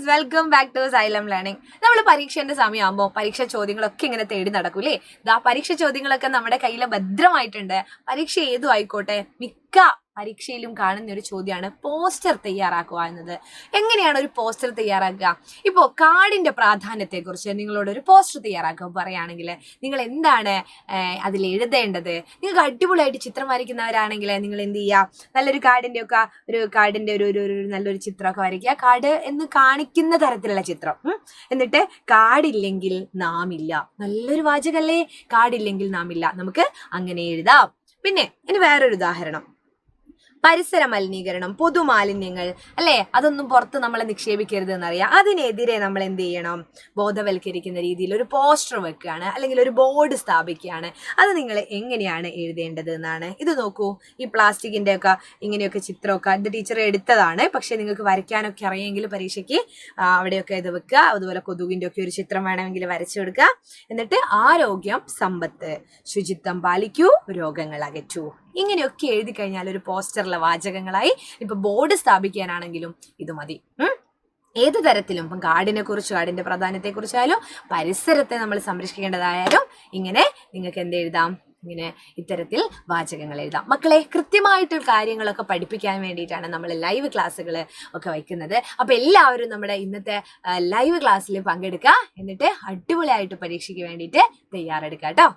Guys, welcome back to Xylem learning. നമ്മൾ പരീക്ഷേന്റെ സമയമാകുമ്പോൾ പരീക്ഷ ചോദ്യങ്ങളൊക്കെ ഇങ്ങനെ തേടി നടക്കൂലേ. പരീക്ഷ ചോദ്യങ്ങളൊക്കെ നമ്മുടെ കയ്യിൽ ഭദ്രമായിട്ടുണ്ട്. പരീക്ഷ ഏതും ആയിക്കോട്ടെ, മിക്ക പരീക്ഷയിലും കാണുന്ന ഒരു ചോദ്യമാണ് പോസ്റ്റർ തയ്യാറാക്കുക എന്നത്. എങ്ങനെയാണ് ഒരു പോസ്റ്റർ തയ്യാറാക്കുക? ഇപ്പോൾ കാർഡിന്റെ പ്രാധാന്യത്തെക്കുറിച്ച് നിങ്ങളോട് ഒരു പോസ്റ്റർ തയ്യാറാക്കുക പറയുകയാണെങ്കിൽ നിങ്ങൾ എന്താണ് അതിൽ എഴുതേണ്ടത്? നിങ്ങൾക്ക് അടിപൊളിയായിട്ട് ചിത്രം വരയ്ക്കുന്നവരാണെങ്കിൽ നിങ്ങൾ എന്ത് ചെയ്യുക, നല്ലൊരു കാർഡിന്റെ ഒരു നല്ലൊരു ചിത്രമൊക്കെ വരയ്ക്കുക. കാർഡ് എന്ന് കാണിക്കുന്ന തരത്തിലുള്ള ചിത്രം. എന്നിട്ട് കാർഡില്ലെങ്കിൽ നാം ഇല്ല. നല്ലൊരു വാചകല്ലേ, കാർഡില്ലെങ്കിൽ നാം ഇല്ല. നമുക്ക് അങ്ങനെ എഴുതാം. പിന്നെ ഇനി വേറൊരു ഉദാഹരണം, പരിസര മലിനീകരണം, പൊതുമാലിന്യങ്ങൾ അല്ലേ, അതൊന്നും പുറത്ത് നമ്മൾ നിക്ഷേപിക്കരുത് എന്നറിയാം. അതിനെതിരെ നമ്മൾ എന്ത് ചെയ്യണം? ബോധവൽക്കരിക്കുന്ന രീതിയിൽ ഒരു പോസ്റ്റർ വെക്കുകയാണ്, അല്ലെങ്കിൽ ഒരു ബോർഡ് സ്ഥാപിക്കുകയാണ്. അത് നിങ്ങൾ എങ്ങനെയാണ് എഴുതേണ്ടത് എന്നാണ്. ഇത് നോക്കൂ, ഈ പ്ലാസ്റ്റിക്കിന്റെ ഒക്കെ ഇങ്ങനെയൊക്കെ ചിത്രമൊക്കെ ഇത് ടീച്ചർ എടുത്തതാണ്. പക്ഷെ നിങ്ങൾക്ക് വരയ്ക്കാനൊക്കെ അറിയെങ്കിൽ പരീക്ഷയ്ക്ക് അവിടെയൊക്കെ ഇത് വെക്കുക. അതുപോലെ കൊതുകിന്റെ ഒക്കെ ഒരു ചിത്രം വേണമെങ്കിൽ വരച്ചു കൊടുക്കുക. എന്നിട്ട് ആരോഗ്യം, സമ്പത്ത്, ശുചിത്വം പാലിക്കൂ, രോഗങ്ങൾ അകറ്റൂ. ഇങ്ങനെയൊക്കെ എഴുതി കഴിഞ്ഞാൽ ഒരു പോസ്റ്ററിലെ വാചകങ്ങളായി. ഇപ്പൊ ബോർഡ് സ്ഥാപിക്കാനാണെങ്കിലും ഇത് മതി. ഏത് തരത്തിലും, ഇപ്പം കാടിനെ കുറിച്ച്, കാടിന്റെ പ്രാധാന്യത്തെ കുറിച്ചായാലും പരിസരത്തെ നമ്മൾ സംരക്ഷിക്കേണ്ടതായാലും ഇങ്ങനെ നിങ്ങൾക്ക് എന്ത് എഴുതാം? ഇങ്ങനെ ഇത്തരത്തിൽ വാചകങ്ങൾ എഴുതാം. മക്കളെ, കൃത്യമായിട്ട് കാര്യങ്ങളൊക്കെ പഠിപ്പിക്കാൻ വേണ്ടിയിട്ടാണ് നമ്മൾ ലൈവ് ക്ലാസ്സുകൾ ഒക്കെ വയ്ക്കുന്നത്. അപ്പൊ എല്ലാവരും നമ്മുടെ ഇന്നത്തെ ലൈവ് ക്ലാസ്സിൽ പങ്കെടുക്കുക. എന്നിട്ട് അടിപൊളിയായിട്ട് പരീക്ഷയ്ക്ക് വേണ്ടിയിട്ട് തയ്യാറെടുക്കുക കേട്ടോ.